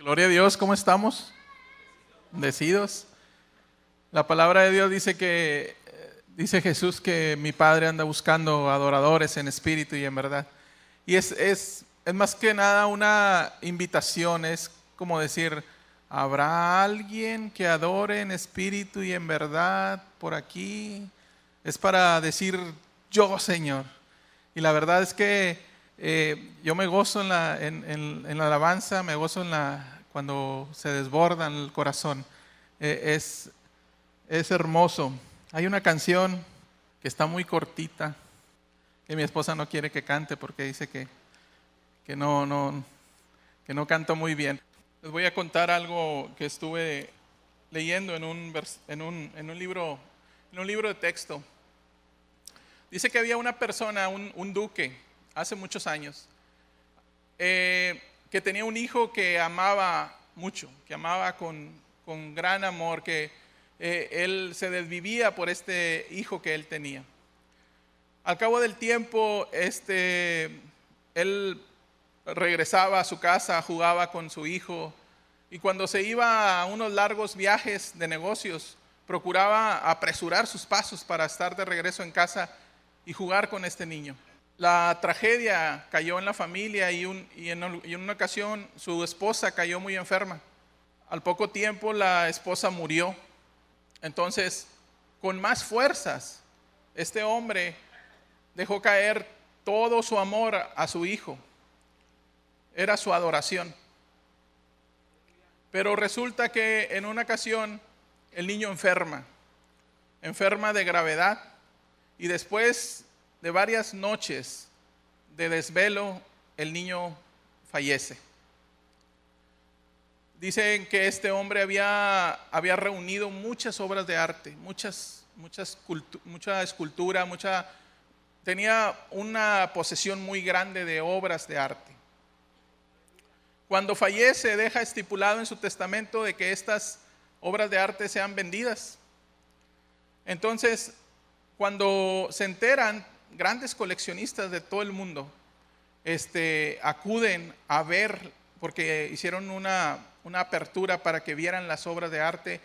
Gloria a Dios, ¿cómo estamos? Bendecidos. La palabra de Dios dice dice Jesús que mi Padre anda buscando adoradores en espíritu y en verdad. Y es más que nada una invitación, es como decir, ¿habrá alguien que adore en espíritu y en verdad por aquí? Es para decir, yo, Señor. Y la verdad es que yo me gozo en la alabanza, me gozo cuando se desborda en el corazón. Es hermoso. Hay una canción que está muy cortita, que mi esposa no quiere que cante porque dice que no canto muy bien. Les voy a contar algo que estuve leyendo en un libro de texto. Dice que había una persona, un duque, hace muchos años, que tenía un hijo que amaba mucho, que amaba con gran amor, que él se desvivía por este hijo que él tenía. Al cabo del tiempo, él regresaba a su casa, jugaba con su hijo, y cuando se iba a unos largos viajes de negocios, procuraba apresurar sus pasos para estar de regreso en casa y jugar con este niño. La tragedia cayó en la familia y en una ocasión su esposa cayó muy enferma. Al poco tiempo la esposa murió. Entonces, con más fuerzas, este hombre dejó caer todo su amor a su hijo. Era su adoración. Pero resulta que en una ocasión el niño enferma de gravedad, y después de varias noches de desvelo, el niño fallece. Dicen que este hombre había reunido muchas obras de arte, mucha escultura, tenía una posesión muy grande de obras de arte. Cuando fallece, deja estipulado en su testamento de que estas obras de arte sean vendidas. Entonces, cuando se enteran, grandes coleccionistas de todo el mundo acuden a ver, porque hicieron una apertura para que vieran las obras de arte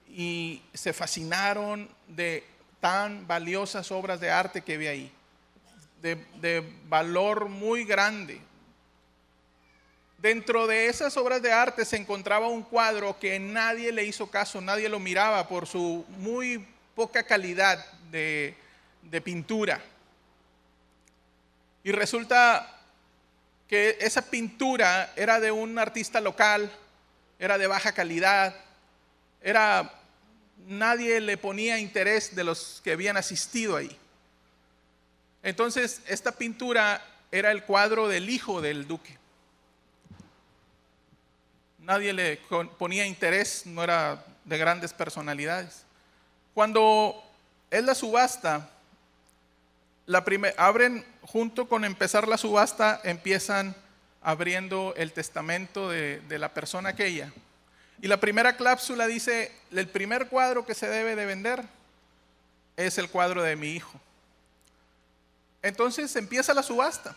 y se fascinaron de tan valiosas obras de arte que había ahí, de valor muy grande. Dentro de esas obras de arte se encontraba un cuadro que nadie le hizo caso, nadie lo miraba por su muy poca calidad de pintura. Y resulta que esa pintura era de un artista local, era de baja calidad, nadie le ponía interés de los que habían asistido ahí. Entonces, esta pintura era el cuadro del hijo del duque. Nadie le ponía interés, no era de grandes personalidades. Cuando es la subasta, abren junto con empezar la subasta, empiezan abriendo el testamento de la persona aquella. Y la primera cláusula dice, el primer cuadro que se debe de vender es el cuadro de mi hijo. Entonces empieza la subasta.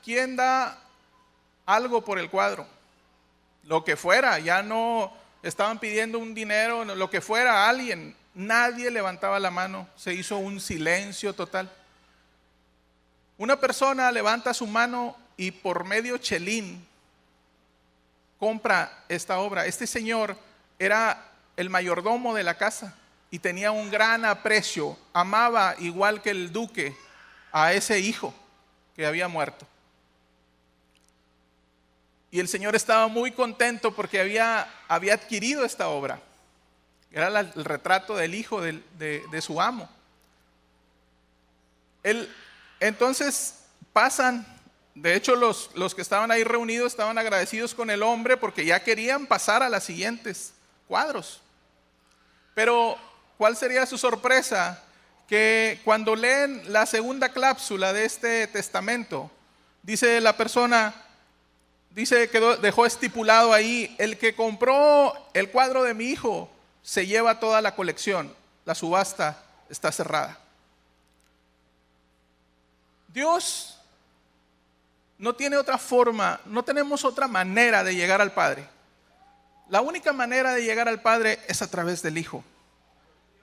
¿Quién da algo por el cuadro? Lo que fuera, ya no estaban pidiendo un dinero, lo que fuera, alguien. Nadie levantaba la mano, se hizo un silencio total. Una persona levanta su mano y por medio chelín compra esta obra. Este señor era el mayordomo de la casa y tenía un gran aprecio, amaba igual que el duque a ese hijo que había muerto. Y el Señor estaba muy contento porque había adquirido esta obra. Era el retrato del hijo de su amo. Entonces pasan, de hecho los que estaban ahí reunidos estaban agradecidos con el hombre porque ya querían pasar a los siguientes cuadros. Pero, ¿cuál sería su sorpresa? Que cuando leen la segunda cláusula de este testamento, dice la persona, dice que dejó estipulado ahí, el que compró el cuadro de mi hijo se lleva toda la colección, la subasta está cerrada. Dios no tiene otra forma, no tenemos otra manera de llegar al Padre. La única manera de llegar al Padre es a través del Hijo.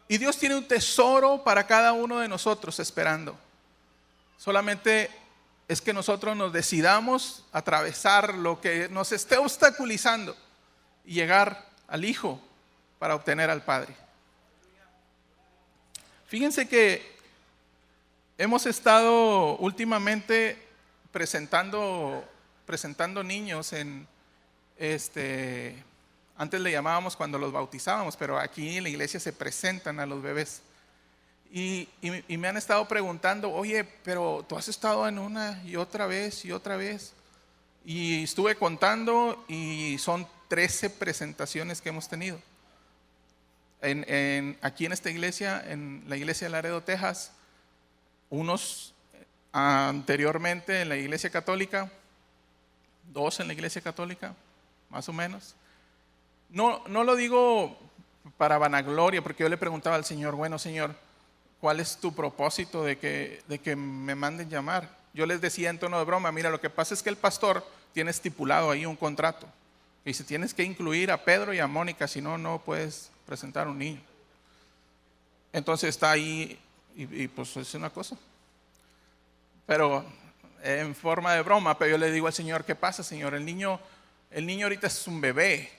Y Dios tiene un tesoro para cada uno de nosotros esperando. Solamente es que nosotros nos decidamos atravesar lo que nos esté obstaculizando y llegar al Hijo para obtener al Padre. Fíjense que hemos estado últimamente presentando niños en antes le llamábamos cuando los bautizábamos, pero aquí en la iglesia se presentan a los bebés. Y me han estado preguntando, oye, pero tú has estado en una y otra vez y otra vez. Y estuve contando y son 13 presentaciones que hemos tenido. Aquí en esta iglesia, en la iglesia de Laredo, Texas, unos anteriormente en la iglesia católica, 2 en la iglesia católica, más o menos. No lo digo para vanagloria, porque yo le preguntaba al Señor, bueno, Señor, ¿cuál es tu propósito de que me manden llamar? Yo les decía en tono de broma, mira, lo que pasa es que el pastor tiene estipulado ahí un contrato. Y dice, tienes que incluir a Pedro y a Mónica, si no, no puedes presentar un niño. Entonces está ahí y pues es una cosa. Pero en forma de broma, pero yo le digo al Señor, ¿qué pasa, Señor? El niño ahorita es un bebé.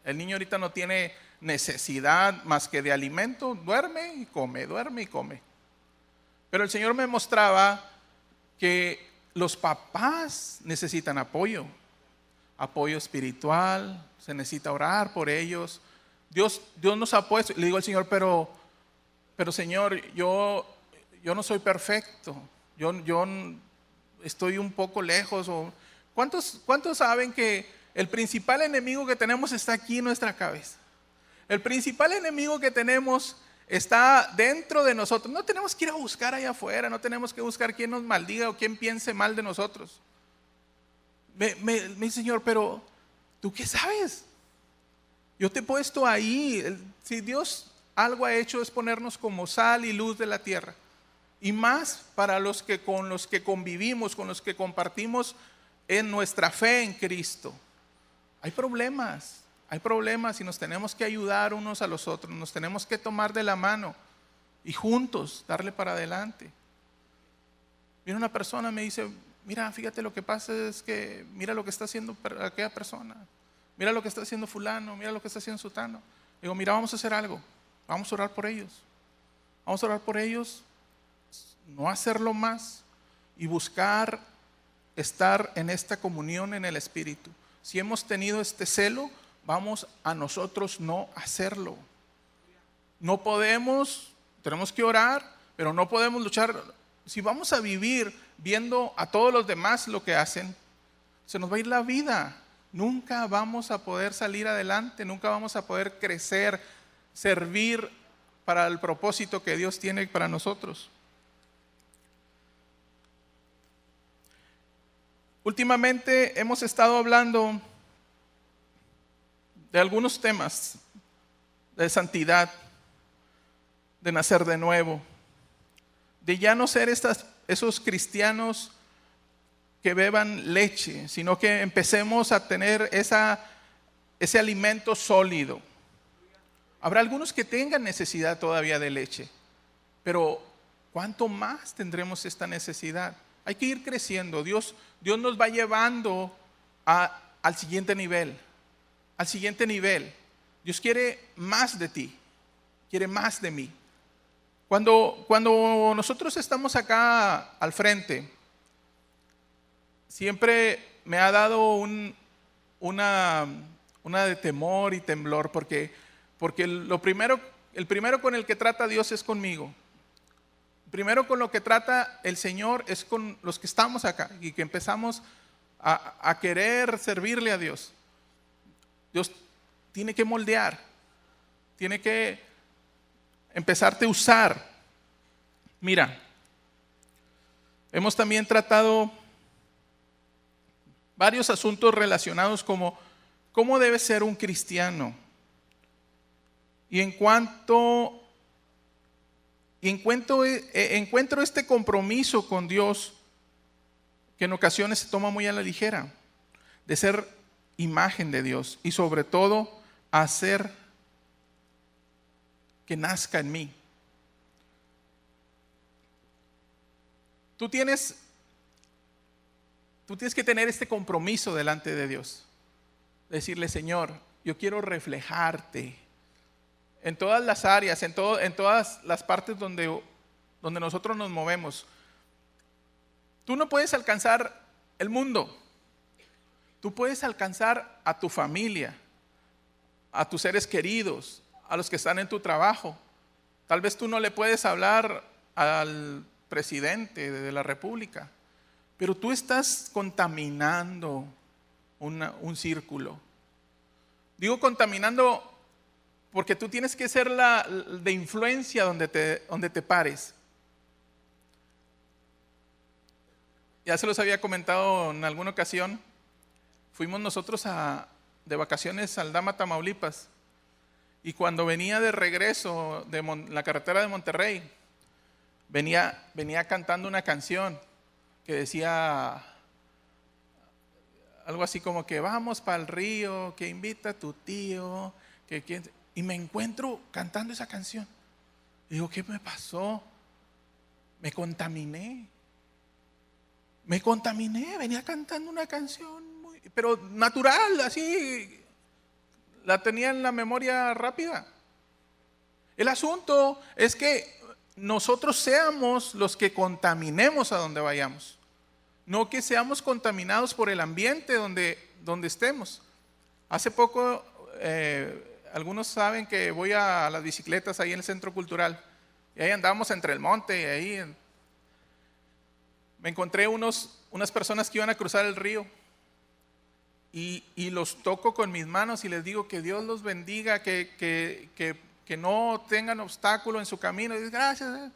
El niño ahorita no tiene necesidad más que de alimento, duerme y come. Pero el Señor me mostraba que los papás necesitan apoyo espiritual, se necesita orar por ellos. Dios nos ha puesto, le digo al Señor, pero Señor, yo no soy perfecto, yo estoy un poco lejos. ¿Cuántos saben que el principal enemigo que tenemos está aquí en nuestra cabeza? El principal enemigo que tenemos está dentro de nosotros. No tenemos que ir a buscar allá afuera, no tenemos que buscar quién nos maldiga o quién piense mal de nosotros. Mi Señor, pero ¿tú qué sabes? Yo te he puesto ahí. Si Dios algo ha hecho es ponernos como sal y luz de la tierra. Y más para con los que convivimos, con los que compartimos en nuestra fe en Cristo. Hay problemas y nos tenemos que ayudar unos a los otros, nos tenemos que tomar de la mano y juntos darle para adelante. Viene una persona y me dice, mira, fíjate, lo que pasa es que mira lo que está haciendo aquella persona, mira lo que está haciendo fulano, mira lo que está haciendo sutano. Digo, mira, vamos a hacer algo, vamos a orar por ellos, no hacerlo más y buscar estar en esta comunión en el Espíritu. Si hemos tenido este celo, vamos a nosotros no hacerlo. No podemos, tenemos que orar, pero no podemos luchar. Si vamos a vivir viendo a todos los demás lo que hacen, se nos va a ir la vida. Nunca vamos a poder salir adelante, nunca vamos a poder crecer, servir para el propósito que Dios tiene para nosotros. Últimamente hemos estado hablando de algunos temas de santidad, de nacer de nuevo, de ya no ser esos cristianos que beban leche, sino que empecemos a tener ese alimento sólido. Habrá algunos que tengan necesidad todavía de leche, pero ¿cuánto más tendremos esta necesidad? Hay que ir creciendo. Dios nos va llevando al siguiente nivel. Dios quiere más de ti, quiere más de mí. Cuando nosotros estamos acá al frente, siempre me ha dado una de temor y temblor, porque el primero con el que trata Dios es conmigo. Primero con lo que trata el Señor es con los que estamos acá y que empezamos a querer servirle a Dios. Dios tiene que moldear, tiene que empezarte a usar. Mira, hemos también tratado varios asuntos relacionados como cómo debe ser un cristiano. Y encuentro este compromiso con Dios que en ocasiones se toma muy a la ligera, de ser imagen de Dios y sobre todo hacer que nazca en mí. Tú tienes que tener este compromiso delante de Dios. Decirle, Señor, yo quiero reflejarte en todas las áreas, en todas las partes donde nosotros nos movemos. Tú no puedes alcanzar el mundo. Tú puedes alcanzar a tu familia, a tus seres queridos, a los que están en tu trabajo. Tal vez tú no le puedes hablar al presidente de la República, pero tú estás contaminando un círculo. Digo contaminando porque tú tienes que ser de influencia donde te pares. Ya se los había comentado en alguna ocasión. Fuimos nosotros de vacaciones al Aldama, Tamaulipas, y cuando venía de regreso de la carretera de Monterrey, venía cantando una canción que decía algo así como que vamos para el río, que invita a tu tío, y me encuentro cantando esa canción. Digo, ¿qué me pasó? Me contaminé, venía cantando una canción pero natural, así, la tenía en la memoria rápida. El asunto es que nosotros seamos los que contaminemos a donde vayamos, no que seamos contaminados por el ambiente donde estemos. Hace poco, algunos saben que voy a las bicicletas ahí en el Centro Cultural, y ahí andamos entre el monte, y ahí me encontré unas personas que iban a cruzar el río, y los toco con mis manos y les digo que Dios los bendiga, que no tengan obstáculo en su camino. Y digo, gracias.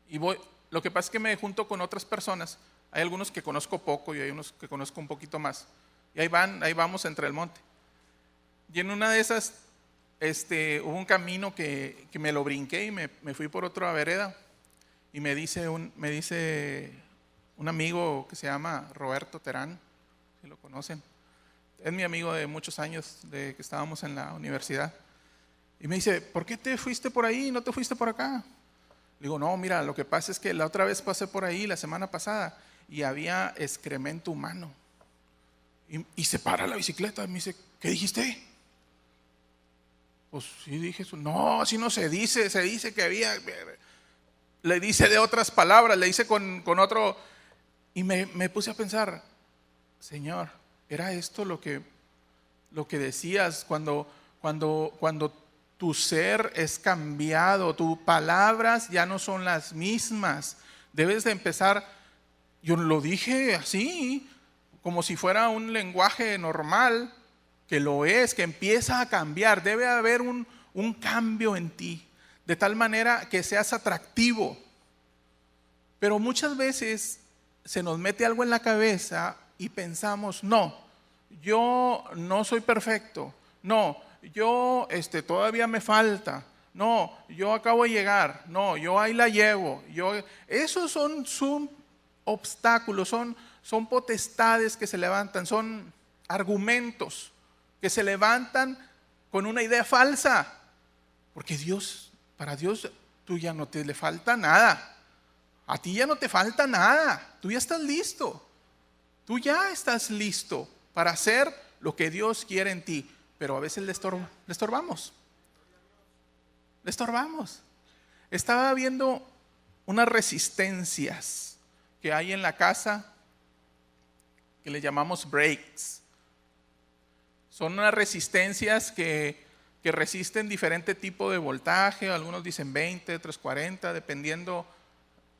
Y voy. Lo que pasa es que me junto con otras personas. Hay algunos que conozco poco y hay unos que conozco un poquito más. Y ahí vamos entre el monte. Y en una de esas hubo un camino que me lo brinqué y me fui por otra vereda. Y me dice un amigo que se llama Roberto Terán, si lo conocen. Es mi amigo de muchos años, de que estábamos en la universidad. Y me dice, ¿por qué te fuiste por ahí y no te fuiste por acá? Le digo, no, mira, lo que pasa es que la otra vez pasé por ahí, la semana pasada, y había excremento humano. Y se para la bicicleta y me dice, ¿qué dijiste? Pues sí dije eso. No, así no se dice que había. Le dice de otras palabras, le dice con otro. Y me puse a pensar, Señor, ¿era esto lo que decías cuando tu ser es cambiado, tus palabras ya no son las mismas? Debes de empezar, yo lo dije así, como si fuera un lenguaje normal, que lo es, que empieza a cambiar. Debe haber un cambio en ti, de tal manera que seas atractivo. Pero muchas veces se nos mete algo en la cabeza y pensamos, no, yo no soy perfecto, no, yo todavía me falta, no, yo acabo de llegar, no, yo ahí la llevo. Esos son obstáculos, son potestades que se levantan, son argumentos que se levantan con una idea falsa, porque para Dios tú ya no te le falta nada, a ti ya no te falta nada, tú ya estás listo. Tú ya estás listo para hacer lo que Dios quiere en ti, pero a veces le estorbamos. Le estorbamos. Estaba viendo unas resistencias que hay en la casa que le llamamos breaks. Son unas resistencias que resisten diferente tipo de voltaje. Algunos dicen 20, otros 40, dependiendo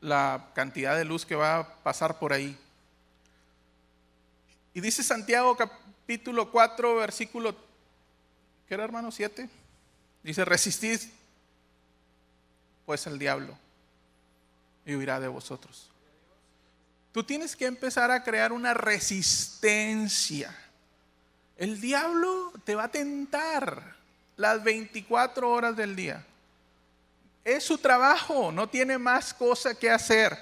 la cantidad de luz que va a pasar por ahí. Y dice Santiago capítulo 4, versículo, ¿qué era, hermano? 7. Dice, resistid pues al diablo y huirá de vosotros. Tú tienes que empezar a crear una resistencia. El diablo te va a tentar las 24 horas del día. Es su trabajo, no tiene más cosa que hacer.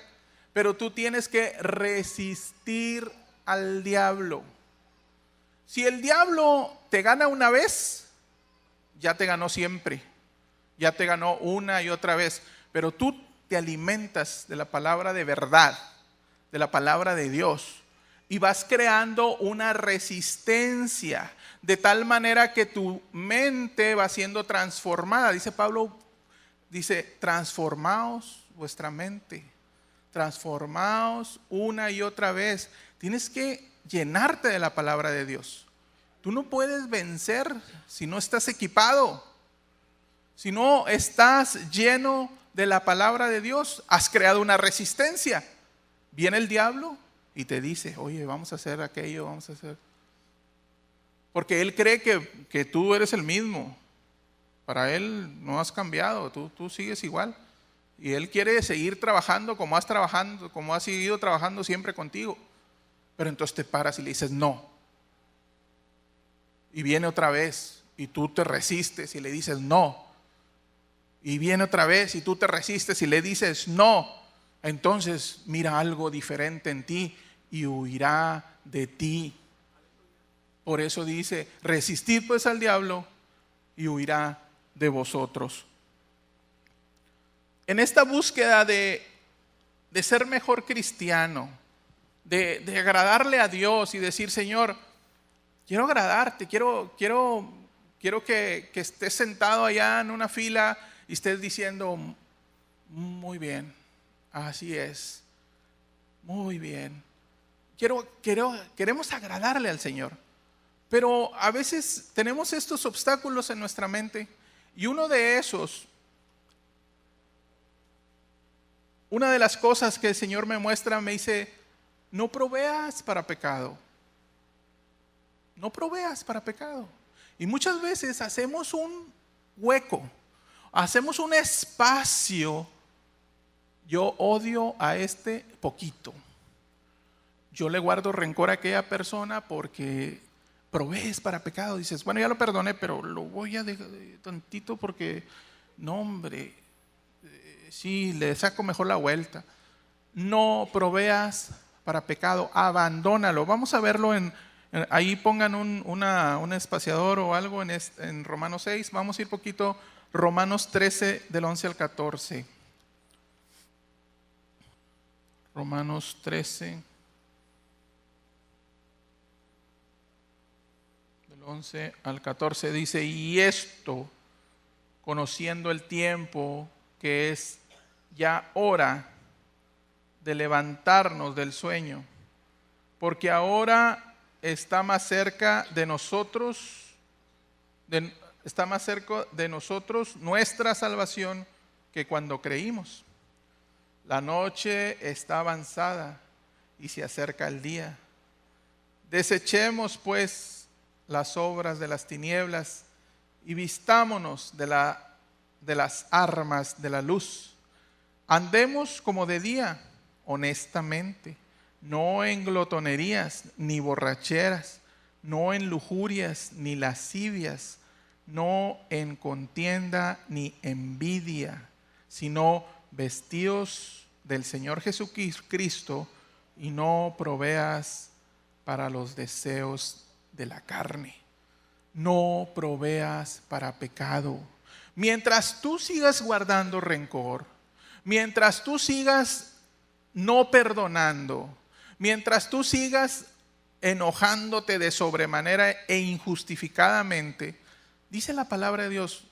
pero tú tienes que resistir al diablo. Si el diablo te gana una vez, ya te ganó siempre, ya te ganó una y otra vez, pero tú te alimentas de la palabra de verdad, de la palabra de Dios, y vas creando una resistencia, de tal manera que tu mente va siendo transformada. Dice Pablo, transformaos vuestra mente, transformaos una y otra vez. Tienes que llenarte de la palabra de Dios. Tú no puedes vencer si no estás equipado, si no estás lleno de la palabra de Dios. Has creado una resistencia. Viene el diablo y te dice, oye, vamos a hacer aquello, vamos a hacer. Porque él cree que tú eres el mismo. Para él no has cambiado, tú sigues igual. Y él quiere seguir trabajando como has seguido trabajando siempre contigo. Pero entonces te paras y le dices no. Y viene otra vez y tú te resistes y le dices no. Y viene otra vez y tú te resistes y le dices no. Entonces mira algo diferente en ti y huirá de ti. Por eso dice, resistid pues al diablo y huirá de vosotros. En esta búsqueda de ser mejor cristiano, de agradarle a Dios y decir, Señor, quiero agradarte, quiero que estés sentado allá en una fila y estés diciendo, muy bien, así es, muy bien. Queremos agradarle al Señor, pero a veces tenemos estos obstáculos en nuestra mente y una de las cosas que el Señor me muestra, me dice, no proveas para pecado. No proveas para pecado. Y muchas veces hacemos un hueco, hacemos un espacio. Yo odio a este poquito. Yo le guardo rencor a aquella persona porque provees para pecado. Dices, bueno, ya lo perdoné, pero lo voy a dejar tantito porque, no hombre, sí, le saco mejor la vuelta. No proveas para pecado, abandónalo. Vamos a verlo ahí pongan un espaciador o algo en Romanos 6. Vamos a ir poquito, Romanos 13 del 11 al 14. Romanos 13 del 11 al 14 dice, y esto, conociendo el tiempo, que es ya hora de levantarnos del sueño, porque ahora está más cerca de nosotros nuestra salvación que cuando creímos. La noche está avanzada y se acerca el día. Desechemos pues las obras de las tinieblas y vistámonos de las armas de la luz. Andemos como de día, honestamente, no en glotonerías ni borracheras, no en lujurias ni lascivias, no en contienda ni envidia, sino vestidos del Señor Jesucristo y no proveas para los deseos de la carne. No proveas para pecado. Mientras tú sigas guardando rencor, mientras tú sigas no perdonando, mientras tú sigas enojándote de sobremanera e injustificadamente, dice la palabra de Dios,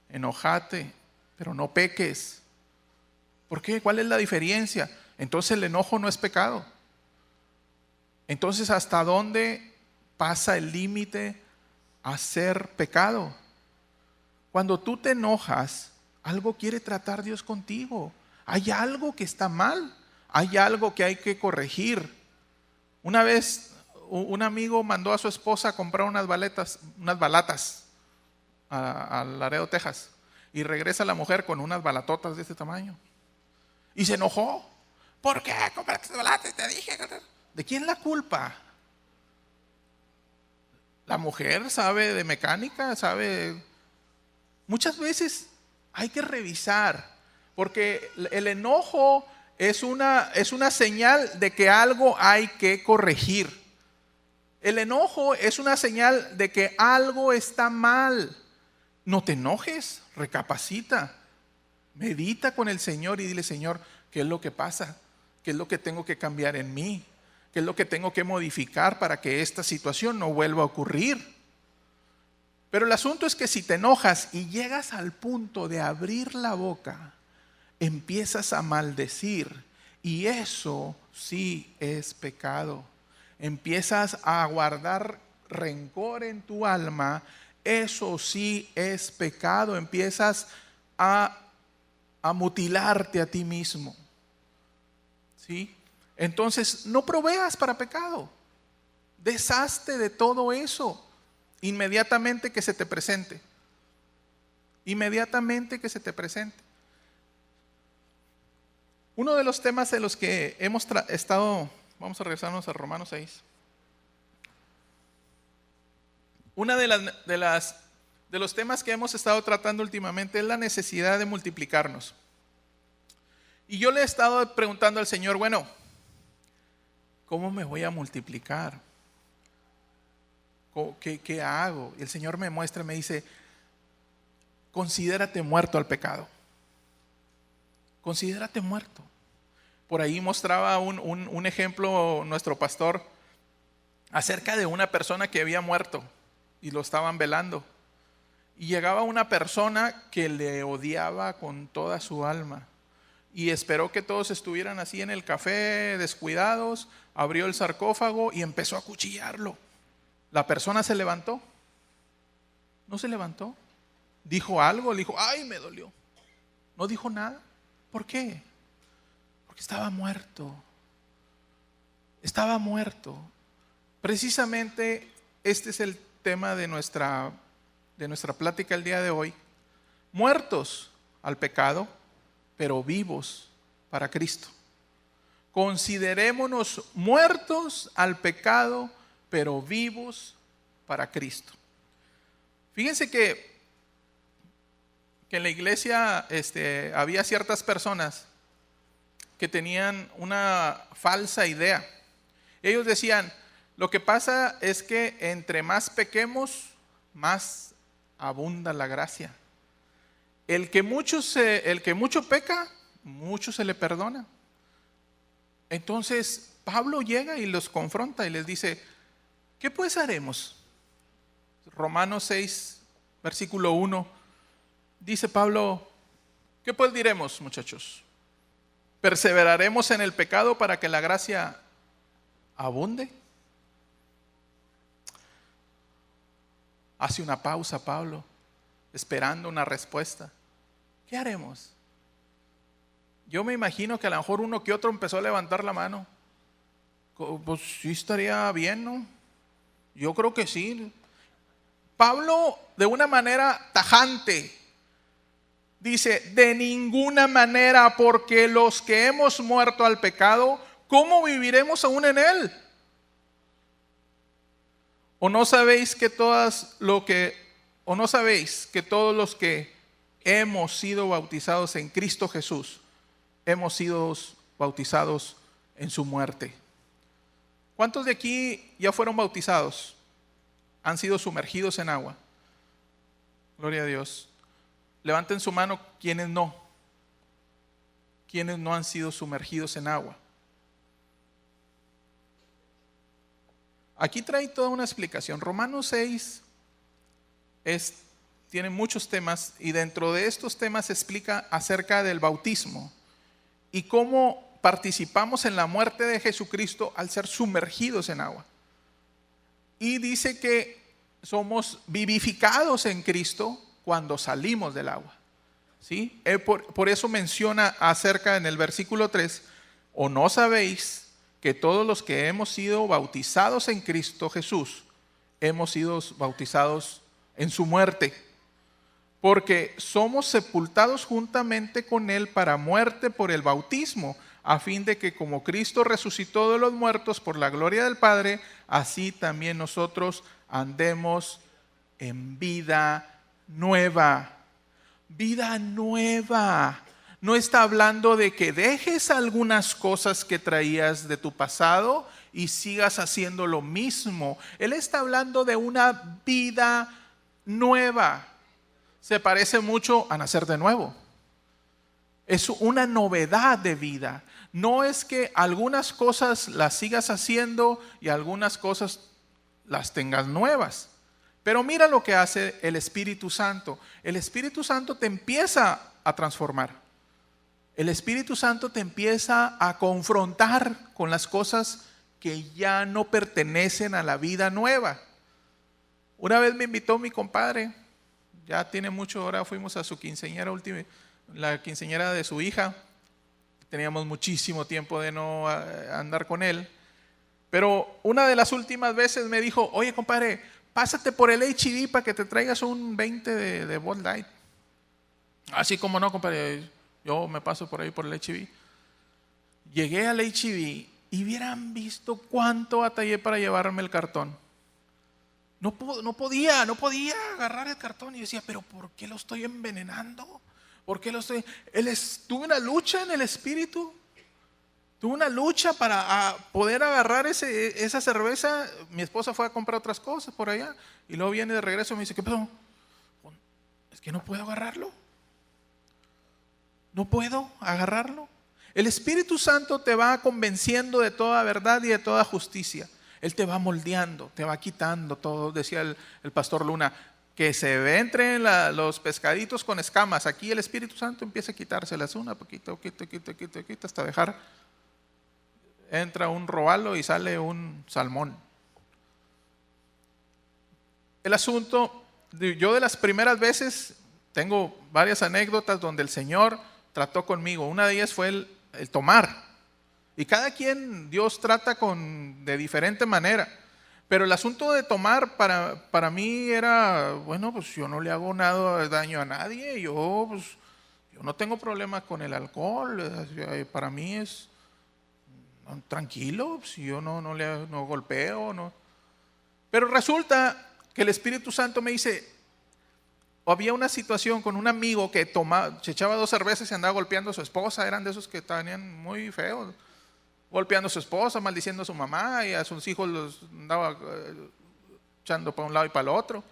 enójate, pero no peques. ¿Por qué? ¿Cuál es la diferencia? Entonces el enojo no es pecado. Entonces, ¿hasta dónde pasa el límite a ser pecado? Cuando tú te enojas, algo quiere tratar Dios contigo. Hay algo que está mal. Hay algo que hay que corregir. Una vez un amigo mandó a su esposa a comprar unas balatas a Laredo, Texas. Y regresa la mujer con unas balatotas de este tamaño. Y se enojó. ¿Por qué compraste estas balatas? Te dije. ¿De quién la culpa? La mujer sabe de mecánica, sabe. Muchas veces hay que revisar, porque el enojo es una señal de que algo hay que corregir. El enojo es una señal de que algo está mal. No te enojes, recapacita, medita con el Señor y dile: Señor, ¿qué es lo que pasa? ¿Qué es lo que tengo que cambiar en mí? ¿Qué es lo que tengo que modificar para que esta situación no vuelva a ocurrir? Pero el asunto es que si te enojas y llegas al punto de abrir la boca, empiezas a maldecir, y eso sí es pecado. Empiezas a guardar rencor en tu alma, eso sí es pecado. Empiezas a mutilarte a ti mismo, ¿sí? Entonces no proveas para pecado. Deshazte de todo eso inmediatamente que se te presente. Inmediatamente que se te presente. Uno de los temas de los que hemos estado, vamos a regresarnos a Romanos 6. Una de los temas que hemos estado tratando últimamente es la necesidad de multiplicarnos. Y yo le he estado preguntando al Señor: bueno, ¿cómo me voy a multiplicar? ¿Qué hago? Y el Señor me muestra, me dice: considérate muerto al pecado. Considérate muerto. Por ahí mostraba un ejemplo nuestro pastor acerca de una persona que había muerto y lo estaban velando. Y llegaba una persona que le odiaba con toda su alma y esperó que todos estuvieran así en el café descuidados, abrió el sarcófago y empezó a acuchillarlo. La persona se levantó. No se levantó. Dijo algo, le dijo: ay, me dolió. No dijo nada. ¿Por qué? Porque estaba muerto. Estaba muerto. Precisamente este es el tema de nuestra plática el día de hoy. Muertos al pecado, pero vivos para Cristo. Considerémonos muertos al pecado, pero vivos para Cristo. Fíjense que en la iglesia había ciertas personas que tenían una falsa idea. Ellos decían: lo que pasa es que entre más pequemos, más abunda la gracia. El que mucho peca, mucho se le perdona. Entonces Pablo llega y los confronta y les dice: ¿qué pues haremos? Romanos 6, versículo 1. Dice Pablo: ¿qué pues diremos, muchachos? ¿Perseveraremos en el pecado para que la gracia abunde? Hace una pausa Pablo, esperando una respuesta. ¿Qué haremos? Yo me imagino que a lo mejor uno que otro empezó a levantar la mano. Pues sí, estaría bien, ¿no? Yo creo que sí. Pablo, de una manera tajante, dice: de ninguna manera, porque los que hemos muerto al pecado, ¿cómo viviremos aún en él? ¿O no sabéis que todos los que hemos sido bautizados en Cristo Jesús, hemos sido bautizados en su muerte? ¿Cuántos de aquí ya fueron bautizados? ¿Han sido sumergidos en agua? Gloria a Dios. Levanten su mano quienes no. Quienes no han sido sumergidos en agua. Aquí trae toda una explicación. Romanos 6 tiene muchos temas, y dentro de estos temas se explica acerca del bautismo y cómo participamos en la muerte de Jesucristo al ser sumergidos en agua. Y dice que somos vivificados en Cristo cuando salimos del agua, ¿sí? Por eso menciona acerca en el versículo 3: ¿o no sabéis que todos los que hemos sido bautizados en Cristo Jesús, hemos sido bautizados en su muerte? Porque somos sepultados juntamente con Él para muerte por el bautismo, a fin de que como Cristo resucitó de los muertos por la gloria del Padre, así también nosotros andemos en vida nueva. Vida nueva. no está hablando de que dejes algunas cosas que traías de tu pasado y sigas haciendo lo mismo. Él está hablando de una vida nueva. Se parece mucho a nacer de nuevo. Es una novedad de vida. No es que algunas cosas las sigas haciendo y algunas cosas las tengas nuevas. Pero mira lo que hace el Espíritu Santo. El Espíritu Santo te empieza a transformar. El Espíritu Santo te empieza a confrontar con las cosas que ya no pertenecen a la vida nueva. Una vez me invitó mi compadre, ya tiene mucho, ahora fuimos a su quinceañera última, la quinceañera de su hija. Teníamos muchísimo tiempo de no andar con él. Pero una de las últimas veces me dijo, oye compadre, pásate por el H-E-B para que te traigas un 20 de Bud Light. Así como no, compadre, yo me paso por ahí por el H-E-B. Llegué al H-E-B y hubieran visto cuánto batallé para llevarme el cartón. No podía agarrar el cartón y decía, pero ¿por qué lo estoy envenenando? ¿Por qué lo estoy? Tuve una lucha en el espíritu. Tuve una lucha para poder agarrar esa cerveza. Mi esposa fue a comprar otras cosas por allá y luego viene de regreso y me dice, ¿qué pasó? Es que no puedo agarrarlo. No puedo agarrarlo. El Espíritu Santo te va convenciendo de toda verdad y de toda justicia. Él te va moldeando, te va quitando todo. Decía el pastor Luna, que se entren los pescaditos con escamas. Aquí el Espíritu Santo empieza a quitárselas una poquito, hasta dejar. Entra un robalo y sale un salmón. El asunto, yo de las primeras veces, tengo varias anécdotas donde el Señor trató conmigo. Una de ellas fue el tomar. Y cada quien Dios trata de diferente manera. Pero el asunto de tomar para mí era, bueno, pues yo no le hago nada daño a nadie. Yo no tengo problemas con el alcohol. Para mí es tranquilo. Si yo no golpeo. No. Pero resulta que el Espíritu Santo me dice, había una situación con un amigo que se echaba 2 cervezas y andaba golpeando a su esposa. Eran de esos que estaban muy feos, golpeando a su esposa, maldiciendo a su mamá, y a sus hijos los andaba echando para un lado y para el otro.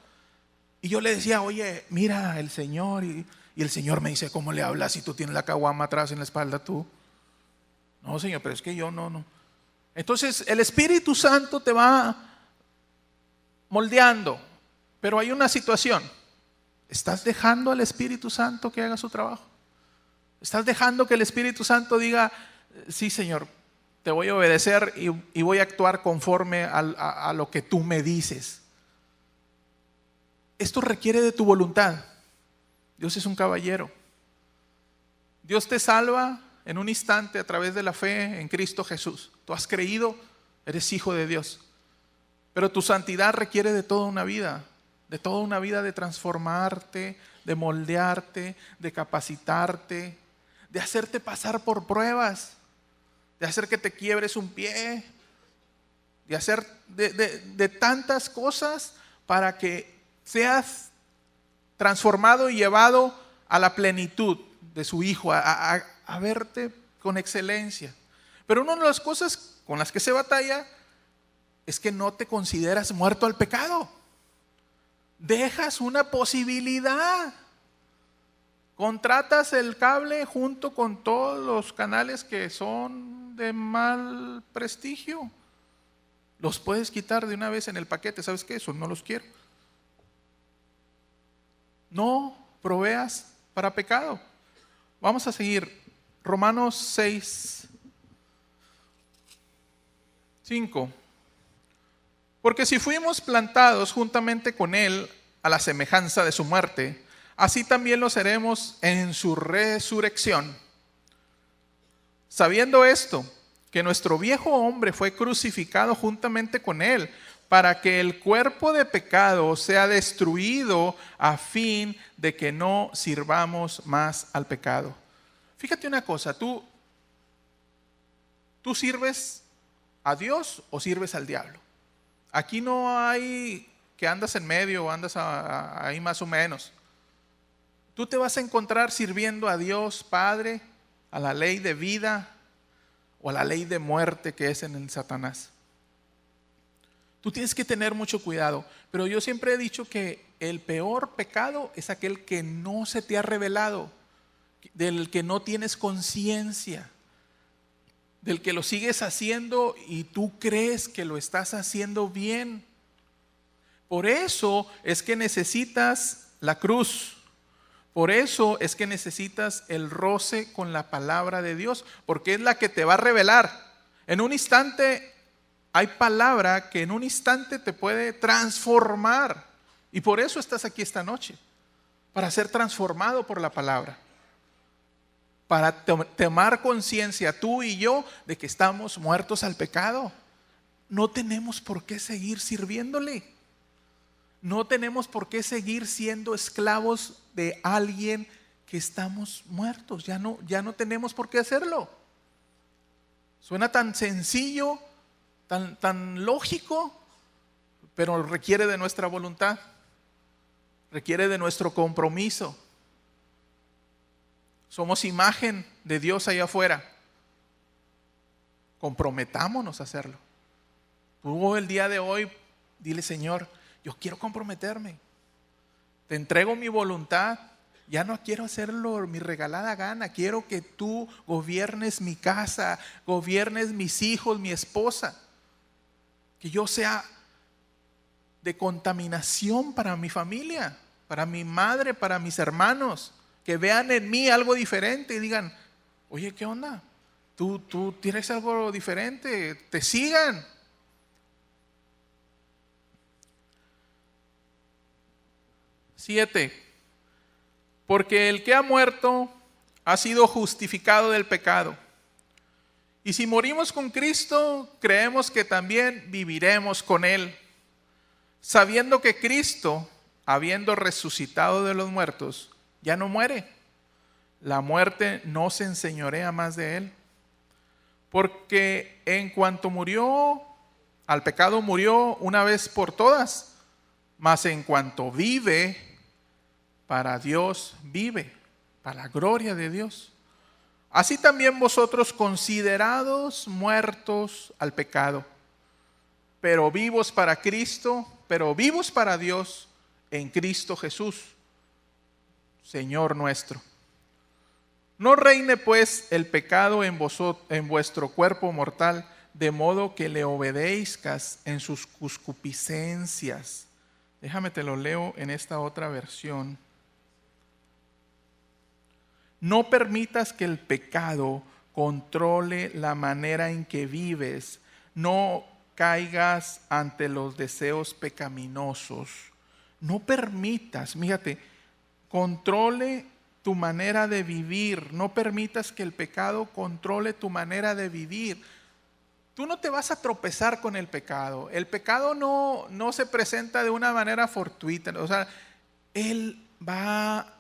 Y yo le decía, oye, mira el Señor. Y el Señor me dice, ¿cómo le hablas si tú tienes la caguama atrás en la espalda tú? No, Señor, pero es que yo no. Entonces el Espíritu Santo te va moldeando. Pero hay una situación. ¿Estás dejando al Espíritu Santo que haga su trabajo? ¿Estás dejando que el Espíritu Santo diga, sí, Señor, te voy a obedecer y voy a actuar conforme a lo que tú me dices? Esto requiere de tu voluntad. Dios es un caballero. Dios te salva en un instante a través de la fe en Cristo Jesús. Tú has creído, eres hijo de Dios. Pero tu santidad requiere de toda una vida. De toda una vida de transformarte, de moldearte, de capacitarte, de hacerte pasar por pruebas, de hacer que te quiebres un pie, de hacer de tantas cosas para que seas transformado y llevado a la plenitud de su Hijo, a verte con excelencia. Pero una de las cosas con las que se batalla es que no te consideras muerto al pecado. Dejas una posibilidad. Contratas el cable junto con todos los canales que son de mal prestigio. Los puedes quitar de una vez en el paquete. ¿Sabes qué? Eso no los quiero. No proveas para pecado. Vamos a seguir. Romanos 6, 5. Porque si fuimos plantados juntamente con Él a la semejanza de su muerte, así también lo seremos en su resurrección. Sabiendo esto, que nuestro viejo hombre fue crucificado juntamente con Él, para que el cuerpo de pecado sea destruido a fin de que no sirvamos más al pecado. Fíjate una cosa, ¿tú sirves a Dios o sirves al diablo? Aquí no hay que andas en medio o andas ahí más o menos. Tú te vas a encontrar sirviendo a Dios Padre, a la ley de vida o a la ley de muerte que es en el Satanás. Tú tienes que tener mucho cuidado, pero yo siempre he dicho que el peor pecado es aquel que no se te ha revelado, del que no tienes conciencia, del que lo sigues haciendo y tú crees que lo estás haciendo bien. Por eso es que necesitas la cruz. Por eso es que necesitas el roce con la palabra de Dios, porque es la que te va a revelar. En un instante hay palabra que en un instante te puede transformar. Y por eso estás aquí esta noche, para ser transformado por la palabra. Para tomar conciencia tú y yo de que estamos muertos al pecado. No tenemos por qué seguir sirviéndole. No tenemos por qué seguir siendo esclavos de alguien que estamos muertos. Ya no tenemos por qué hacerlo. Suena tan sencillo, tan lógico, pero requiere de nuestra voluntad. Requiere de nuestro compromiso. Somos imagen de Dios allá afuera. Comprometámonos a hacerlo. Tú el día de hoy, dile: Señor, yo quiero comprometerme. Te entrego mi voluntad. Ya no quiero hacerlo mi regalada gana. Quiero que tú gobiernes mi casa, gobiernes mis hijos, mi esposa. Que yo sea de contaminación para mi familia, para mi madre, para mis hermanos. Que vean en mí algo diferente y digan: oye, ¿qué onda? Tú tienes algo diferente. Te sigan. Siete. Porque el que ha muerto ha sido justificado del pecado. Y si morimos con Cristo, creemos que también viviremos con Él, sabiendo que Cristo, habiendo resucitado de los muertos, ya no muere. La muerte no se enseñorea más de Él. Porque en cuanto murió, al pecado murió una vez por todas, mas en cuanto vive, para Dios vive, para la gloria de Dios. Así también vosotros, considerados muertos al pecado, pero vivos para Cristo, pero vivos para Dios en Cristo Jesús, Señor nuestro. No reine pues el pecado en vuestro cuerpo mortal, de modo que le obedezcas en sus concupiscencias. Déjame te lo leo en esta otra versión. No permitas que el pecado controle la manera en que vives. No caigas ante los deseos pecaminosos. No permitas, fíjate, controle tu manera de vivir. No permitas que el pecado controle tu manera de vivir. Tú no te vas a tropezar con el pecado. El pecado no se presenta de una manera fortuita. O sea, él va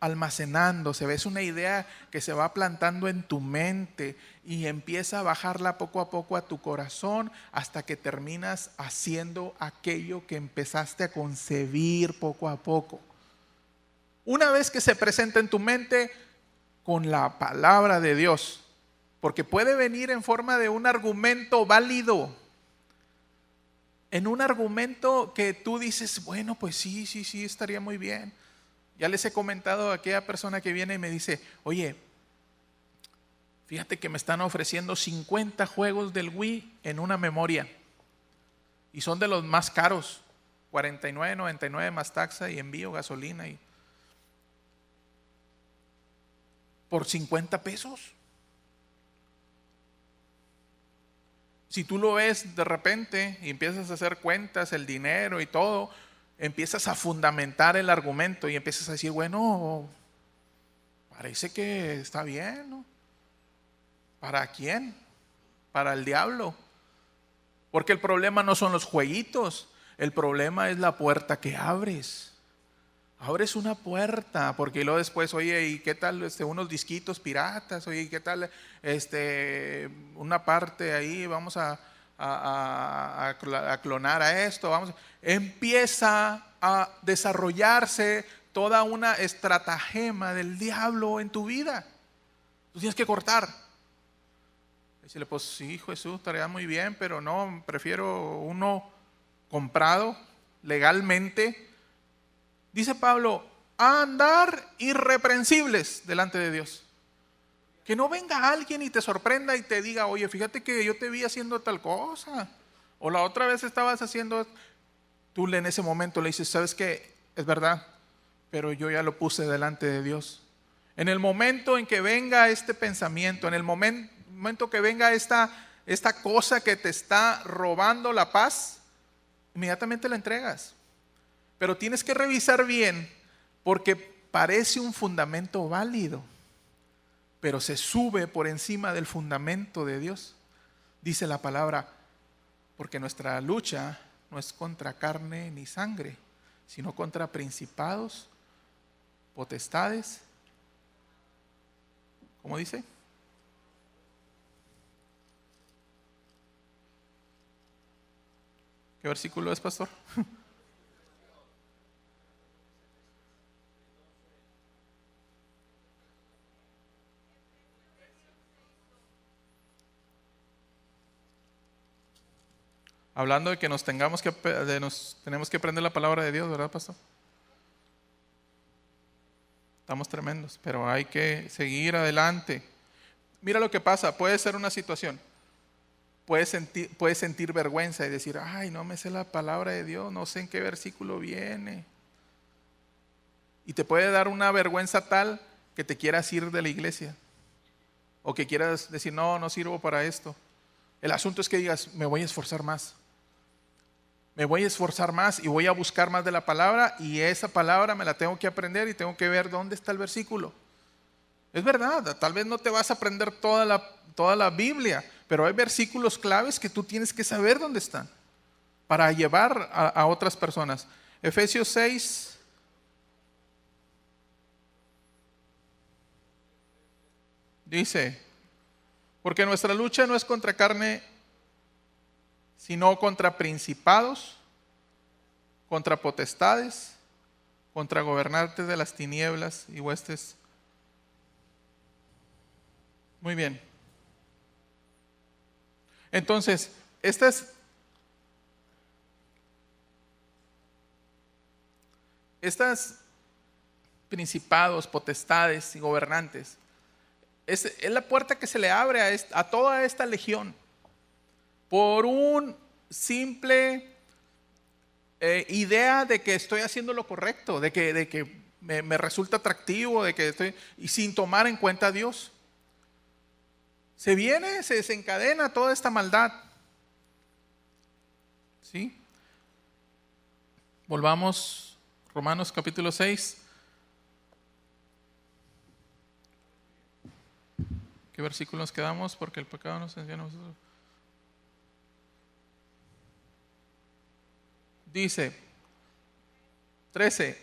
almacenándose. Es una idea que se va plantando en tu mente y empieza a bajarla poco a poco a tu corazón hasta que terminas haciendo aquello que empezaste a concebir poco a poco. Una vez que se presenta en tu mente con la palabra de Dios, porque puede venir en forma de un argumento válido, en un argumento que tú dices: bueno, pues sí, estaría muy bien. Ya les he comentado a aquella persona que viene y me dice: oye, fíjate que me están ofreciendo 50 juegos del Wii en una memoria y son de los más caros, $49.99 más taxa y envío, gasolina, y por 50 pesos. Si tú lo ves de repente y empiezas a hacer cuentas, el dinero y todo, empiezas a fundamentar el argumento y empiezas a decir: bueno, parece que está bien, ¿no? ¿Para quién? Para el diablo. Porque el problema no son los jueguitos, el problema es la puerta que abres. Abres una puerta, porque luego después: oye, ¿y qué tal unos disquitos piratas? Oye, ¿y qué tal una parte ahí? Vamos a clonar a esto. Empieza a desarrollarse toda una estratagema del diablo en tu vida. Tú tienes que cortar. Decirle, pues sí, Jesús, estaría muy bien, pero no, prefiero uno comprado legalmente. Dice Pablo, a andar irreprensibles delante de Dios. Que no venga alguien y te sorprenda y te diga, oye, fíjate que yo te vi haciendo tal cosa. O la otra vez estabas haciendo. Tú en ese momento le dices, ¿sabes qué? Es verdad, pero yo ya lo puse delante de Dios. En el momento en que venga este pensamiento, en el momento que venga esta cosa que te está robando la paz, inmediatamente la entregas. Pero tienes que revisar bien, porque parece un fundamento válido, pero se sube por encima del fundamento de Dios. Dice la palabra, porque nuestra lucha no es contra carne ni sangre, sino contra principados, potestades. ¿Cómo dice? ¿Qué versículo es, pastor? Hablando de que tenemos que aprender la palabra de Dios, ¿verdad, pastor? Estamos tremendos, pero hay que seguir adelante. Mira lo que pasa, puede ser una situación. Puedes sentir vergüenza y decir, ay, no me sé la palabra de Dios, no sé en qué versículo viene. Y te puede dar una vergüenza tal que te quieras ir de la iglesia. O que quieras decir, no sirvo para esto. El asunto es que digas, me voy a esforzar más. Me voy a esforzar más y voy a buscar más de la palabra, y esa palabra me la tengo que aprender y tengo que ver dónde está el versículo. Es verdad, tal vez no te vas a aprender toda la Biblia, pero hay versículos claves que tú tienes que saber dónde están para llevar a otras personas. Efesios 6. Dice, porque nuestra lucha no es contra carne, sino contra principados, contra potestades, contra gobernantes de las tinieblas y huestes. Muy bien. Entonces, estos principados, potestades y gobernantes es la puerta que se le abre a toda esta legión por un simple idea de que estoy haciendo lo correcto, de que me resulta atractivo, y sin tomar en cuenta a Dios. Se desencadena toda esta maldad. ¿Sí? Volvamos, Romanos capítulo 6. ¿Qué versículo nos quedamos? Porque el pecado nos enseña a nosotros. Dice 13,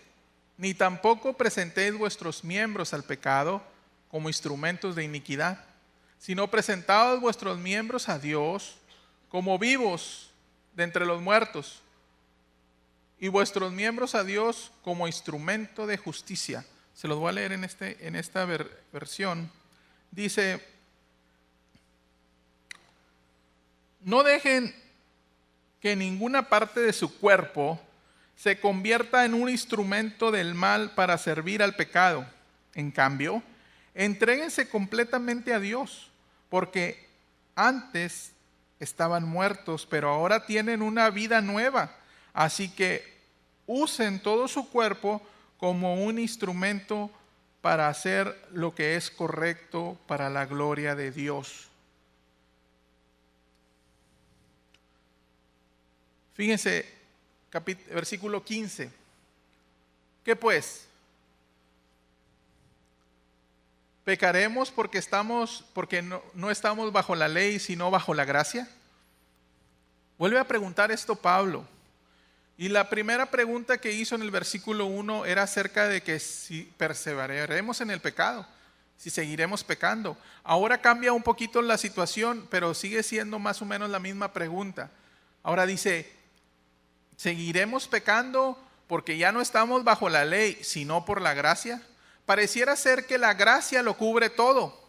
ni tampoco presentéis vuestros miembros al pecado como instrumentos de iniquidad, sino presentaos vuestros miembros a Dios como vivos de entre los muertos, y vuestros miembros a Dios como instrumento de justicia. Se los voy a leer en esta versión. Dice, no dejen que ninguna parte de su cuerpo se convierta en un instrumento del mal para servir al pecado. En cambio, entréguense completamente a Dios, porque antes estaban muertos, pero ahora tienen una vida nueva. Así que usen todo su cuerpo como un instrumento para hacer lo que es correcto para la gloria de Dios. Fíjense, versículo 15. ¿Qué pues? ¿Pecaremos porque no estamos bajo la ley, sino bajo la gracia? Vuelve a preguntar esto Pablo. Y la primera pregunta que hizo en el versículo 1 era acerca de que si perseveraremos en el pecado, si seguiremos pecando. Ahora cambia un poquito la situación, pero sigue siendo más o menos la misma pregunta. Ahora dice, ¿seguiremos pecando porque ya no estamos bajo la ley, sino por la gracia, pareciera ser que la gracia lo cubre todo.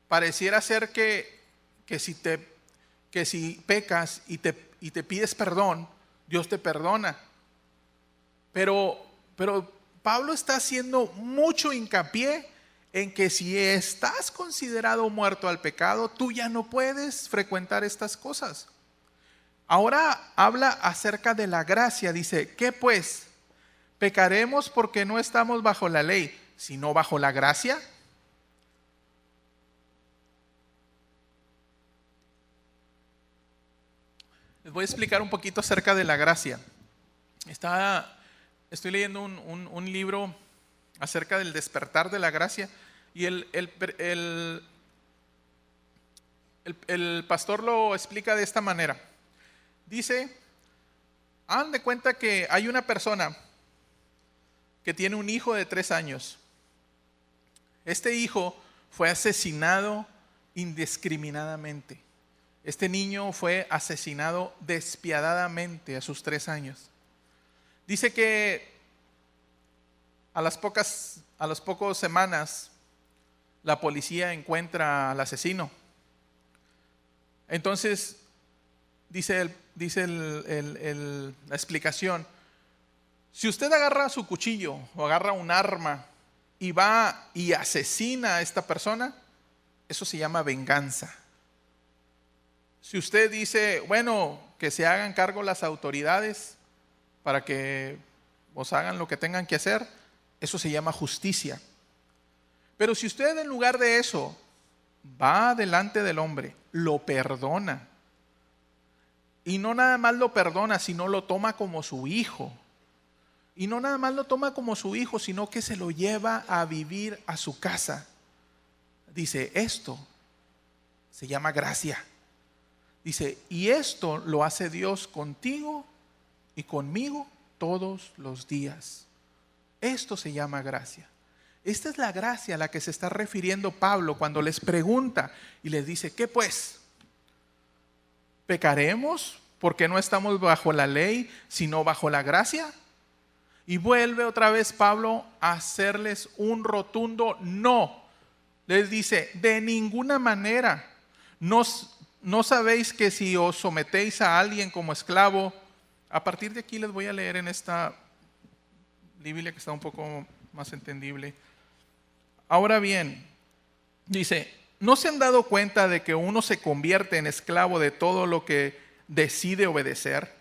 Pareciera ser que si pecas y te pides perdón, Dios te perdona. Pero Pablo está haciendo mucho hincapié en que si estás considerado muerto al pecado, tú ya no puedes frecuentar estas cosas. Ahora habla acerca de la gracia. Dice, ¿qué pues? ¿Pecaremos porque no estamos bajo la ley, sino bajo la gracia? Les voy a explicar un poquito acerca de la gracia. Estoy leyendo un libro acerca del despertar de la gracia y el pastor lo explica de esta manera. Dice, hagan de cuenta que hay una persona que tiene un hijo de 3 años. Este hijo fue asesinado indiscriminadamente. Este niño fue asesinado despiadadamente a sus 3 años. Dice que a las pocas semanas la policía encuentra al asesino. Entonces dice la explicación: si usted agarra su cuchillo o agarra un arma y va y asesina a esta persona, eso se llama venganza. Si usted dice, bueno, que se hagan cargo las autoridades para que os hagan lo que tengan que hacer, eso se llama justicia. Pero si usted en lugar de eso va delante del hombre, lo perdona, y no nada más lo perdona, sino lo toma como su hijo, y no nada más lo toma como su hijo, sino que se lo lleva a vivir a su casa, dice, esto se llama gracia. Dice, y esto lo hace Dios contigo y conmigo todos los días. Esto se llama gracia. Esta es la gracia a la que se está refiriendo Pablo cuando les pregunta y les dice, ¿qué pues? ¿Pecaremos porque no estamos bajo la ley, sino bajo la gracia? Y vuelve otra vez Pablo a hacerles un rotundo no. Les dice, de ninguna manera. ¿No sabéis que si os sometéis a alguien como esclavo? A partir de aquí les voy a leer en esta Biblia que está un poco más entendible. Ahora bien, dice, ¿no se han dado cuenta de que uno se convierte en esclavo de todo lo que decide obedecer?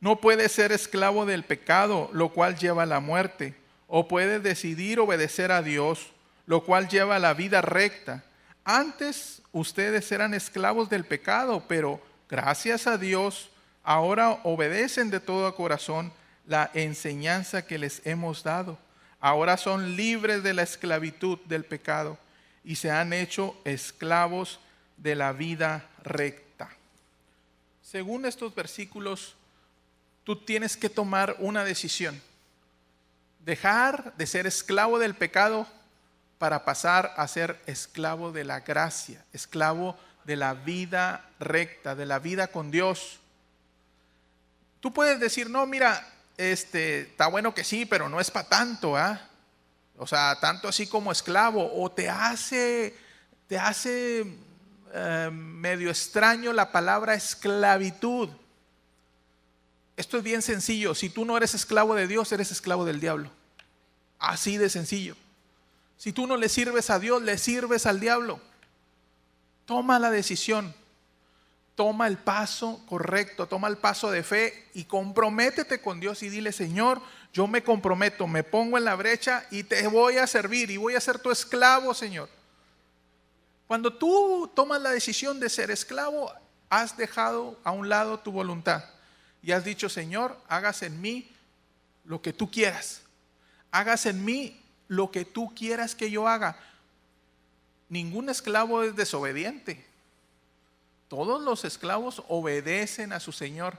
No puede ser esclavo del pecado, lo cual lleva a la muerte, o puede decidir obedecer a Dios, lo cual lleva a la vida recta. Antes ustedes eran esclavos del pecado, pero gracias a Dios ahora obedecen de todo corazón la enseñanza que les hemos dado. Ahora son libres de la esclavitud del pecado y se han hecho esclavos de la vida recta. Según estos versículos, tú tienes que tomar una decisión. Dejar de ser esclavo del pecado para pasar a ser esclavo de la gracia, esclavo de la vida recta, de la vida con Dios. Tú puedes decir, no, mira, está bueno que sí, pero no es para tanto, ¿ah? O sea, tanto así como esclavo, o te hace medio extraño la palabra esclavitud. Esto es bien sencillo. Si tú no eres esclavo de Dios, eres esclavo del diablo. Así de sencillo. Si tú no le sirves a Dios, le sirves al diablo. Toma la decisión. Toma el paso correcto, toma el paso de fe y comprométete con Dios y dile, Señor, yo me comprometo, me pongo en la brecha y te voy a servir y voy a ser tu esclavo, Señor. Cuando tú tomas la decisión de ser esclavo, has dejado a un lado tu voluntad y has dicho, Señor, hágase en mí lo que tú quieras. Hágase en mí lo que tú quieras que yo haga. Ningún esclavo es desobediente. Todos los esclavos obedecen a su Señor.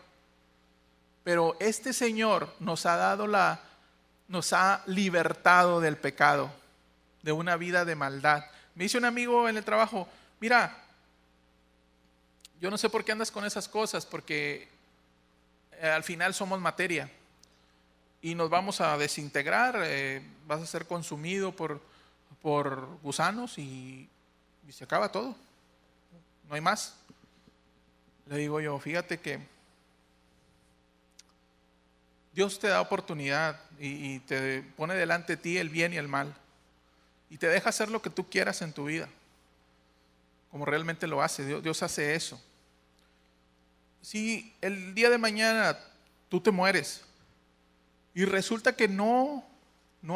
Pero este Señor nos ha libertado del pecado, de una vida de maldad. Me dice un amigo en el trabajo, mira, yo no sé por qué andas con esas cosas, porque al final somos materia y nos vamos a desintegrar, vas a ser consumido por gusanos y se acaba todo, no hay más. Le digo yo, fíjate que Dios te da oportunidad y te pone delante de ti el bien y el mal y te deja hacer lo que tú quieras en tu vida, como realmente lo hace. Dios hace eso. Si el día de mañana tú te mueres y resulta que no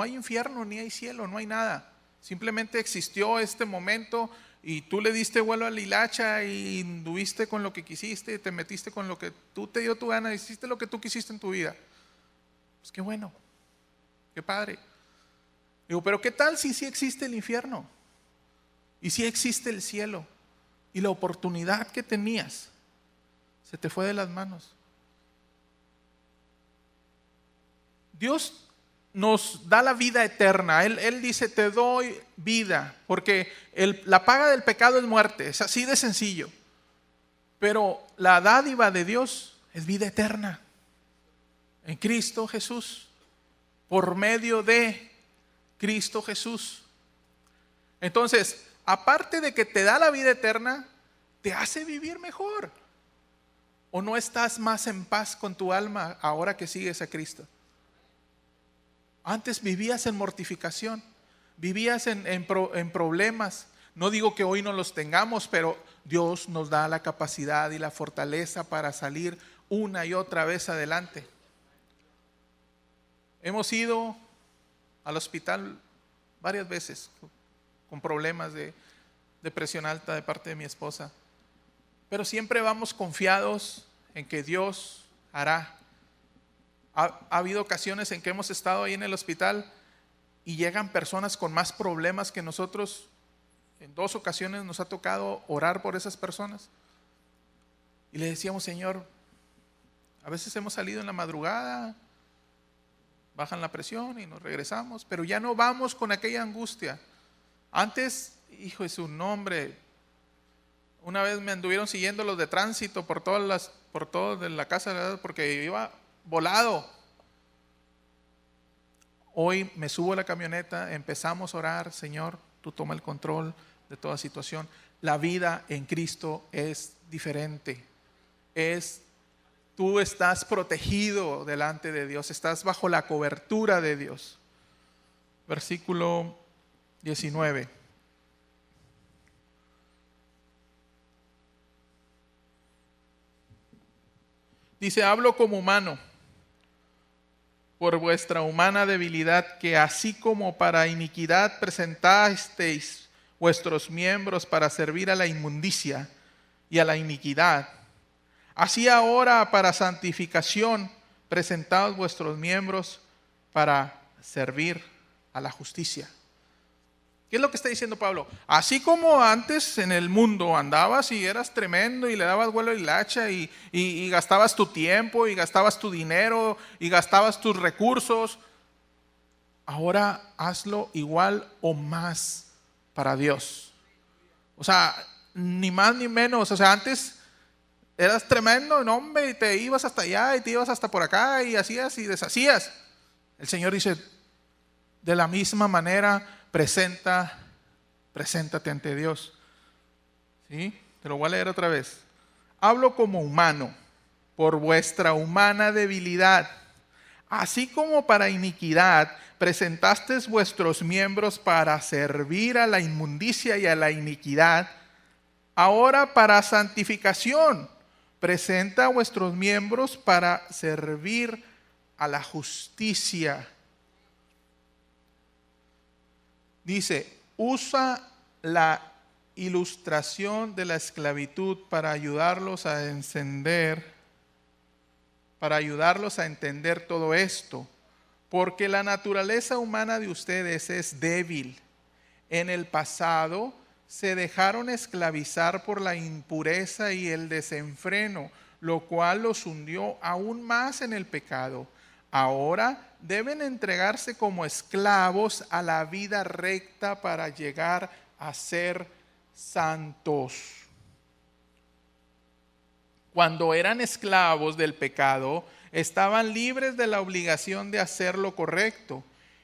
hay infierno, ni hay cielo, no hay nada, simplemente existió este momento y tú le diste vuelo a la hilacha y anduviste con lo que quisiste, te metiste con lo que tú te dio tu gana, hiciste lo que tú quisiste en tu vida. Pues qué bueno, qué padre. Digo, pero ¿qué tal si sí existe el infierno? Y si existe el cielo y la oportunidad que tenías se te fue de las manos. Dios nos da la vida eterna. Él dice, te doy vida, porque la paga del pecado es muerte, es así de sencillo. Pero la dádiva de Dios es vida eterna en Cristo Jesús, por medio de Cristo Jesús. Entonces, aparte de que te da la vida eterna, te hace vivir mejor. ¿O no estás más en paz con tu alma ahora que sigues a Cristo? Antes vivías en mortificación, vivías en problemas. No digo que hoy no los tengamos, pero Dios nos da la capacidad y la fortaleza para salir una y otra vez adelante. Hemos ido al hospital varias veces con problemas de presión alta de parte de mi esposa, pero siempre vamos confiados en que Dios hará. Ha habido ocasiones en que hemos estado ahí en el hospital y llegan personas con más problemas que nosotros. En 2 ocasiones nos ha tocado orar por esas personas y le decíamos, Señor, a veces hemos salido en la madrugada, bajan la presión y nos regresamos, pero ya no vamos con aquella angustia. Antes, hijo de su nombre, una vez me anduvieron siguiendo los de tránsito por todo de la casa, ¿verdad? Porque iba volado. Hoy me subo a la camioneta, empezamos a orar, Señor, tú toma el control de toda situación. La vida en Cristo es diferente. Tú estás protegido delante de Dios, estás bajo la cobertura de Dios. Versículo 19. Dice, hablo como humano, por vuestra humana debilidad, que así como para iniquidad presentasteis vuestros miembros para servir a la inmundicia y a la iniquidad, así ahora para santificación presentaos vuestros miembros para servir a la justicia. ¿Qué es lo que está diciendo Pablo? Así como antes en el mundo andabas y eras tremendo y le dabas vuelo a la hilacha y gastabas tu tiempo y gastabas tu dinero y gastabas tus recursos, ahora hazlo igual o más para Dios. O sea, ni más ni menos. O sea, antes eras tremendo, no, hombre, y te ibas hasta allá y te ibas hasta por acá y hacías y deshacías. El Señor dice, de la misma manera, preséntate ante Dios. ¿Sí? Te lo voy a leer otra vez. Hablo como humano, por vuestra humana debilidad. Así como para iniquidad presentasteis vuestros miembros para servir a la inmundicia y a la iniquidad, ahora para santificación presenta vuestros miembros para servir a la justicia. Dice, usa la ilustración de la esclavitud para ayudarlos a entender todo esto, porque la naturaleza humana de ustedes es débil. En el pasado se dejaron esclavizar por la impureza y el desenfreno, lo cual los hundió aún más en el pecado. Ahora deben entregarse como esclavos a la vida recta para llegar a ser santos. cuando eran esclavos del pecado, estaban libres de la obligación de hacer lo correcto.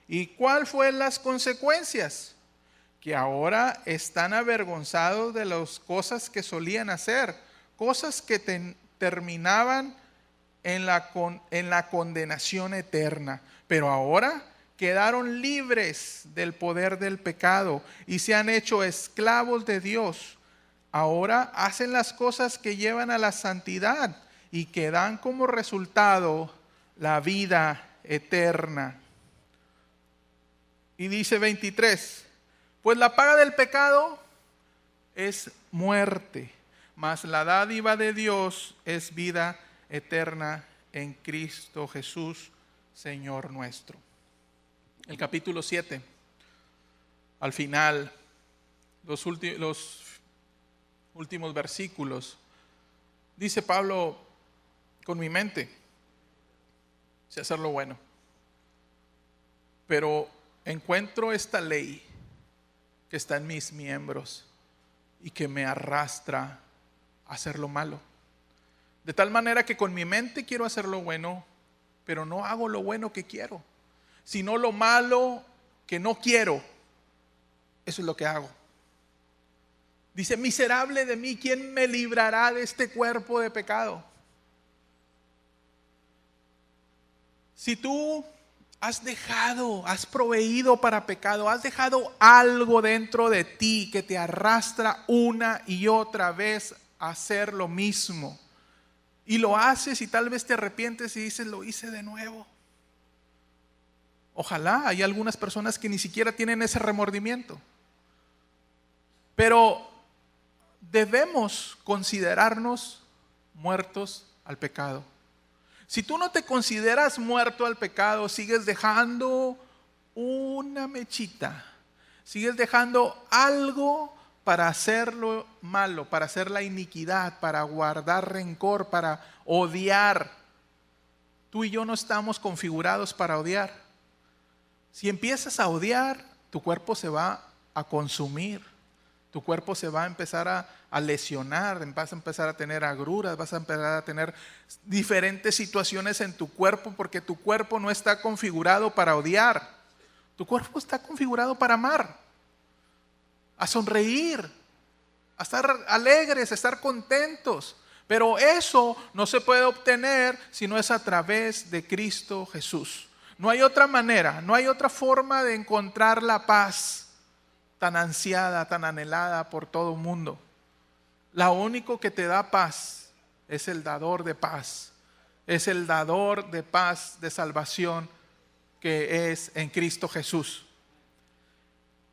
¿Y cuál fue las consecuencias? Que ahora están avergonzados de las cosas que solían hacer, cosas que terminaban en la condenación eterna. Pero ahora quedaron libres del poder del pecado y se han hecho esclavos de Dios. Ahora hacen las cosas que llevan a la santidad y que dan como resultado la vida eterna. Y dice 23, pues la paga del pecado es muerte, mas la dádiva de Dios es vida eterna en Cristo Jesús, Señor nuestro. El capítulo 7, al final, los últimos versículos, dice Pablo, con mi mente sé hacer lo bueno, pero encuentro esta ley que está en mis miembros y que me arrastra a hacer lo malo. De tal manera que con mi mente quiero hacer lo bueno, pero no hago lo bueno que quiero, sino lo malo que no quiero. Eso es lo que hago. Dice, miserable de mí, ¿quién me librará de este cuerpo de pecado? Si tú has proveído para pecado, has dejado algo dentro de ti que te arrastra una y otra vez a hacer lo mismo, y lo haces y tal vez te arrepientes y dices, lo hice de nuevo. Ojalá hay algunas personas que ni siquiera tienen ese remordimiento, pero debemos considerarnos muertos al pecado. Si tú no te consideras muerto al pecado, sigues dejando una mechita, sigues dejando algo para hacer lo malo, para hacer la iniquidad, para guardar rencor, para odiar. Tú y yo no estamos configurados para odiar. Si empiezas a odiar, tu cuerpo se va a consumir. Tu cuerpo se va a empezar a lesionar, vas a empezar a tener agruras, vas a empezar a tener diferentes situaciones en tu cuerpo, porque tu cuerpo no está configurado para odiar. Tu cuerpo está configurado para amar, a sonreír, a estar alegres, a estar contentos. Pero eso no se puede obtener si no es a través de Cristo Jesús. No hay otra manera, no hay otra forma de encontrar la paz tan ansiada, tan anhelada por todo el mundo. Lo único que te da paz es el dador de paz. Es el dador de paz, de salvación, que es en Cristo Jesús.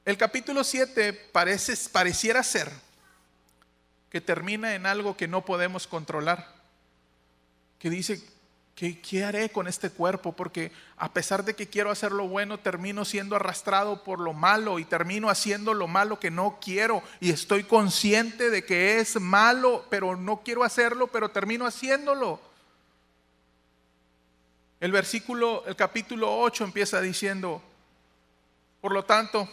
El capítulo 7 pareciera ser que termina en algo que no podemos controlar. Que dice, ¿qué haré con este cuerpo? Porque a pesar de que quiero hacer lo bueno, termino siendo arrastrado por lo malo y termino haciendo lo malo que no quiero. Y estoy consciente de que es malo, pero no quiero hacerlo, pero termino haciéndolo. El capítulo 8 empieza diciendo, por lo tanto,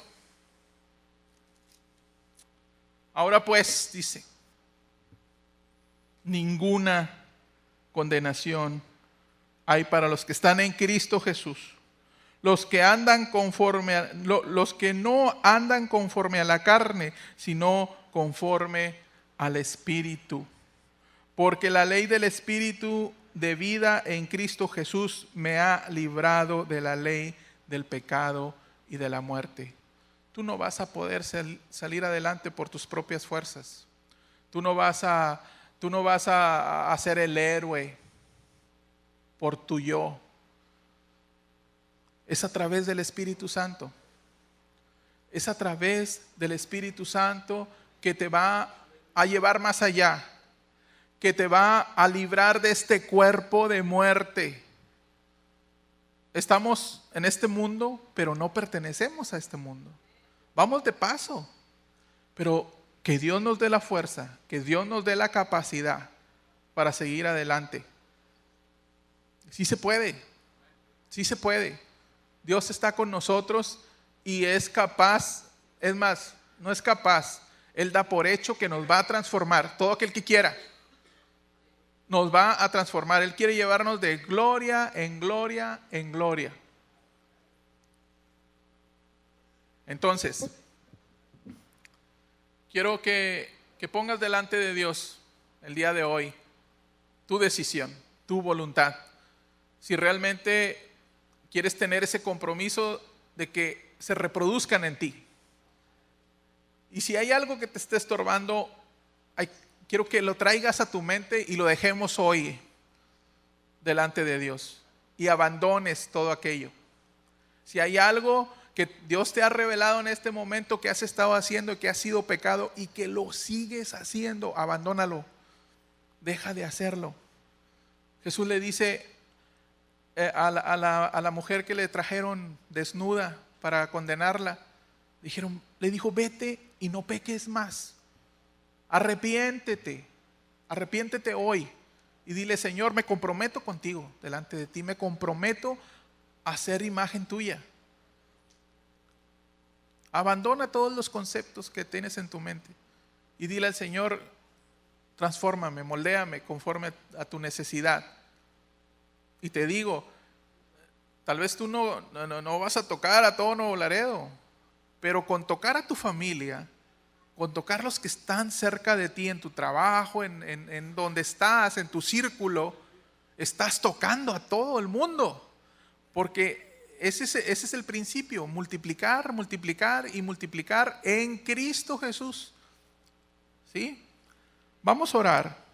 ahora pues, dice, ninguna condenación hay para los que están en Cristo Jesús, los que no andan conforme a la carne, sino conforme al Espíritu. Porque la ley del Espíritu de vida en Cristo Jesús me ha librado de la ley del pecado y de la muerte. Tú no vas a poder salir adelante por tus propias fuerzas. Tú no vas a ser el héroe por tu yo. Es a través del Espíritu Santo. Es a través del Espíritu Santo que te va a llevar más allá, que te va a librar de este cuerpo de muerte. Estamos en este mundo, pero no pertenecemos a este mundo. Vamos de paso, pero que Dios nos dé la fuerza, que Dios nos dé la capacidad para seguir adelante. Sí se puede, sí se puede. Dios está con nosotros y es capaz, es más, no es capaz, Él da por hecho que nos va a transformar, todo aquel que quiera. nos va a transformar. Él quiere llevarnos de gloria en gloria en gloria. Entonces, quiero que pongas delante de Dios el día de hoy tu decisión, tu voluntad. Si realmente quieres tener ese compromiso de que se reproduzcan en ti. Y si hay algo que te esté estorbando, quiero que lo traigas a tu mente y lo dejemos hoy delante de Dios. Y abandones todo aquello. Si hay algo que Dios te ha revelado en este momento que has estado haciendo, que ha sido pecado y que lo sigues haciendo, abandónalo. Deja de hacerlo. Jesús le dice a la mujer que le trajeron desnuda para condenarla, le dijo, vete y no peques más. Arrepiéntete hoy y dile, Señor, me comprometo contigo delante de ti, me comprometo a ser imagen tuya. Abandona todos los conceptos que tienes en tu mente y dile al Señor, transfórmame, moldéame conforme a tu necesidad. Y te digo, tal vez tú no vas a tocar a todo Nuevo Laredo, pero con tocar a tu familia, con tocar los que están cerca de ti en tu trabajo, en donde estás, en tu círculo, estás tocando a todo el mundo. Porque ese es el principio, multiplicar, multiplicar y multiplicar en Cristo Jesús. Vamos a orar.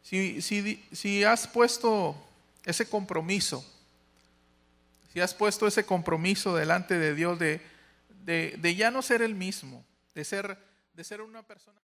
Si has puesto ese compromiso, delante de Dios de ya no ser el mismo, de ser una persona